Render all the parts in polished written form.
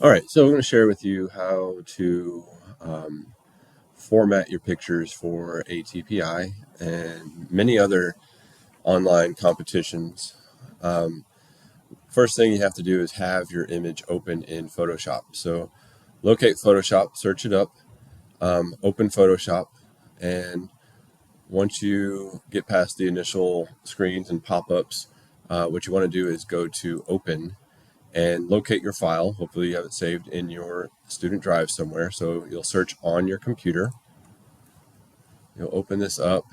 All right, so I'm going to share with you how to format your pictures for ATPI and many other online competitions. Um, First thing you have to do is have your image open in Photoshop. So locate Photoshop, search it up, open Photoshop, and once you get past the initial screens and pop-ups, what you want to do is go to Open and locate your file. Hopefully you have it saved in your student drive somewhere. So you'll search on your computer. You'll open this up.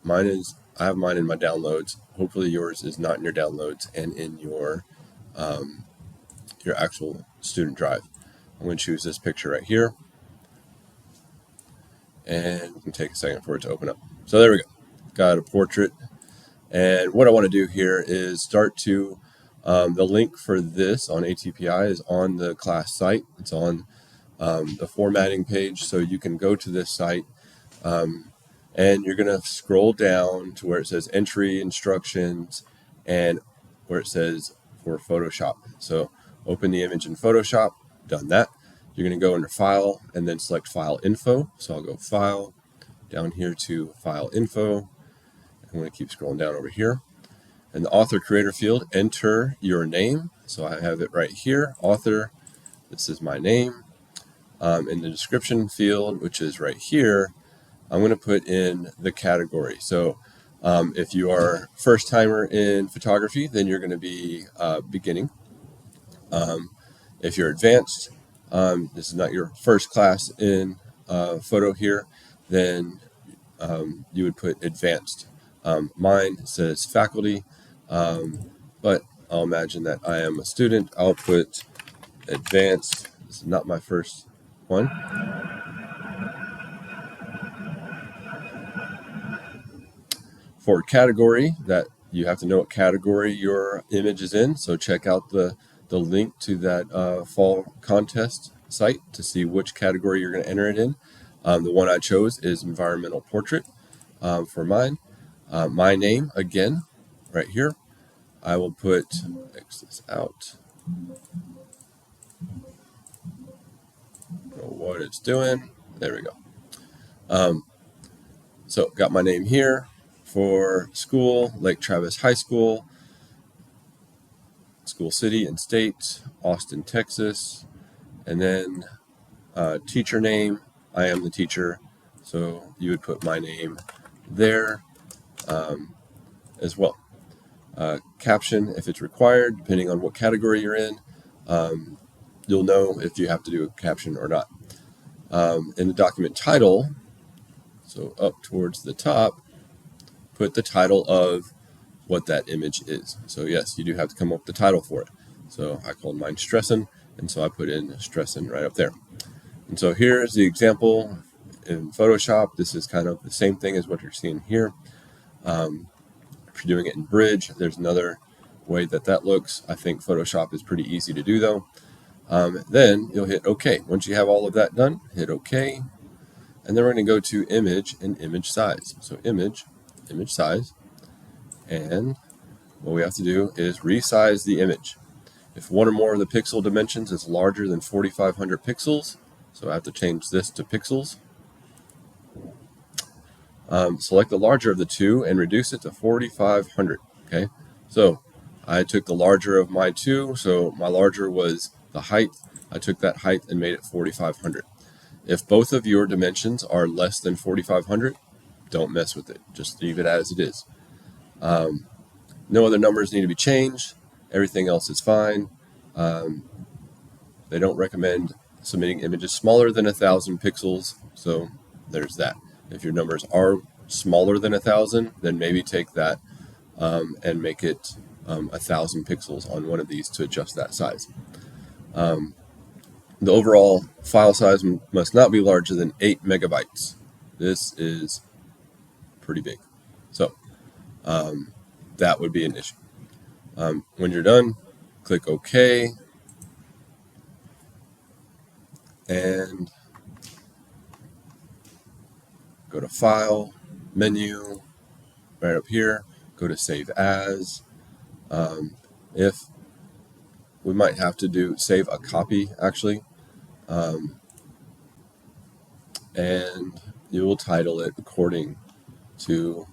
I have mine in my downloads. Hopefully yours is not in your downloads and in your actual student drive. I'm going to choose this picture right here, and it can take a second for it to open up. So there we go. Got a portrait. And what I want to do here is start to, the link for this on ATPI is on the class site. It's on the formatting page, so you can go to this site and you're going to scroll down to where it says entry instructions and where it says for Photoshop. So open the image in Photoshop, done that. You're going to go under file and then select file info. So I'll go file, down here to file info. I'm going to keep scrolling down over here. In the author creator field, enter your name. So I have it right here, author, this is my name. In the description field, which is right here, I'm going to put in the category. So if you are first timer in photography, then you're going to be beginning. If you're advanced, this is not your first class in photo here, then you would put advanced. Mine says faculty, but I'll imagine that I am a student. I'll put advanced. This is not my first one. For category, that you have to know what category your image is in. So check out the link to that fall contest site to see which category you're going to enter it in. The one I chose is environmental portrait for mine. My name, again, right here. I will put, X this out. Don't know what it's doing. There we go. So got my name here for school, Lake Travis High School, school city and state, Austin, Texas, and then teacher name. I am the teacher, so you would put my name there as well. Caption, if it's required, depending on what category you're in, you'll know if you have to do a caption or not. In the document title, so up towards the top, put the title of what that image is. So yes, you do have to come up with the title for it. So I called mine Stressin', and so I put in Stressin' right up there. And so here's the example in Photoshop. This is kind of the same thing as what you're seeing here. If you're doing it in Bridge, there's another way that looks. I think Photoshop is pretty easy to do though. Then you'll hit OK. Once you have all of that done, hit OK. And then we're going to go to image and image size. So image size. And what we have to do is resize the image. If one or more of the pixel dimensions is larger than 4,500 pixels, so I have to change this to pixels. Select the larger of the two and reduce it to 4,500. Okay, so I took the larger of my two, so my larger was the height. I took that height and made it 4,500. If both of your dimensions are less than 4,500, don't mess with it. Just leave it as it is. No other numbers need to be changed. Everything else is fine. They don't recommend submitting images smaller than 1,000 pixels, so there's that. If your numbers are smaller than 1,000, then maybe take that and make it 1,000 pixels on one of these to adjust that size. The overall file size must not be larger than 8 megabytes. This is pretty big. So that would be an issue. When you're done, click OK. And go to File, Menu, right up here. Go to Save As. If we might have to save a copy actually, and you will title it according to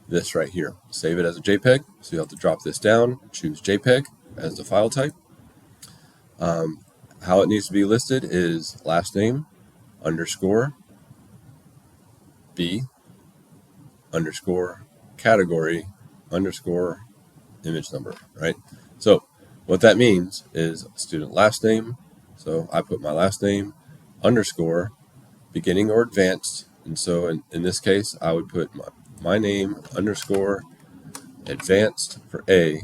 this right here. Save it as a JPEG, so you have to drop this down, choose JPEG as the file type. How it needs to be listed is last name underscore B underscore category underscore image number, right? So what that means is student last name. So I put my last name underscore beginning or advanced. And so in this case, I would put my name underscore advanced for A,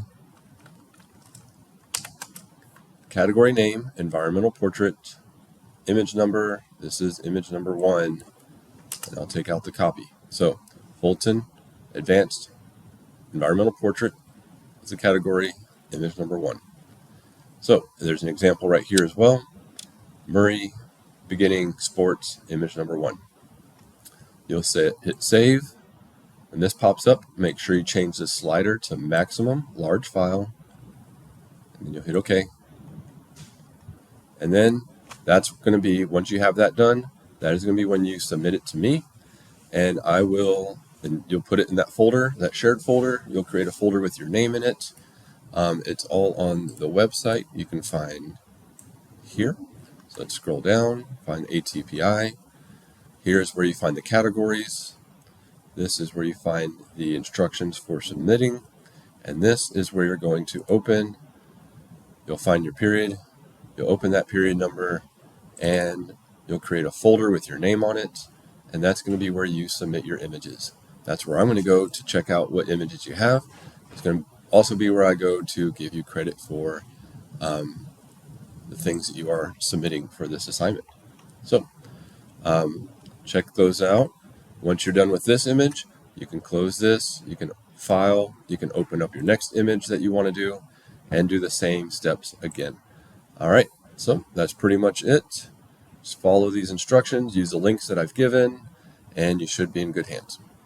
category name, environmental portrait, image number, this is image number 1, and I'll take out the copy. So Fulton, advanced, environmental portrait, is the category, image number 1. So there's an example right here as well. Murray, beginning, sports, image number 1. You'll hit save. When this pops up, make sure you change this slider to maximum, large file, and then you'll hit OK. And then that's going to be, once you have that done, that is going to be when you submit it to me, and you'll put it in that folder, that shared folder. You'll create a folder with your name in it. It's all on the website. You can find here. So let's scroll down, find ATPI. Here's where you find the categories. This is where you find the instructions for submitting. And this is where you're going to open. You'll find your period. You'll open that period number, and you'll create a folder with your name on it. And that's going to be where you submit your images. That's where I'm going to go to check out what images you have. It's going to also be where I go to give you credit for the things that you are submitting for this assignment. So check those out. Once you're done with this image, you can close this, you can file, you can open up your next image that you want to do, and do the same steps again. All right, so that's pretty much it. Just follow these instructions, use the links that I've given, and you should be in good hands.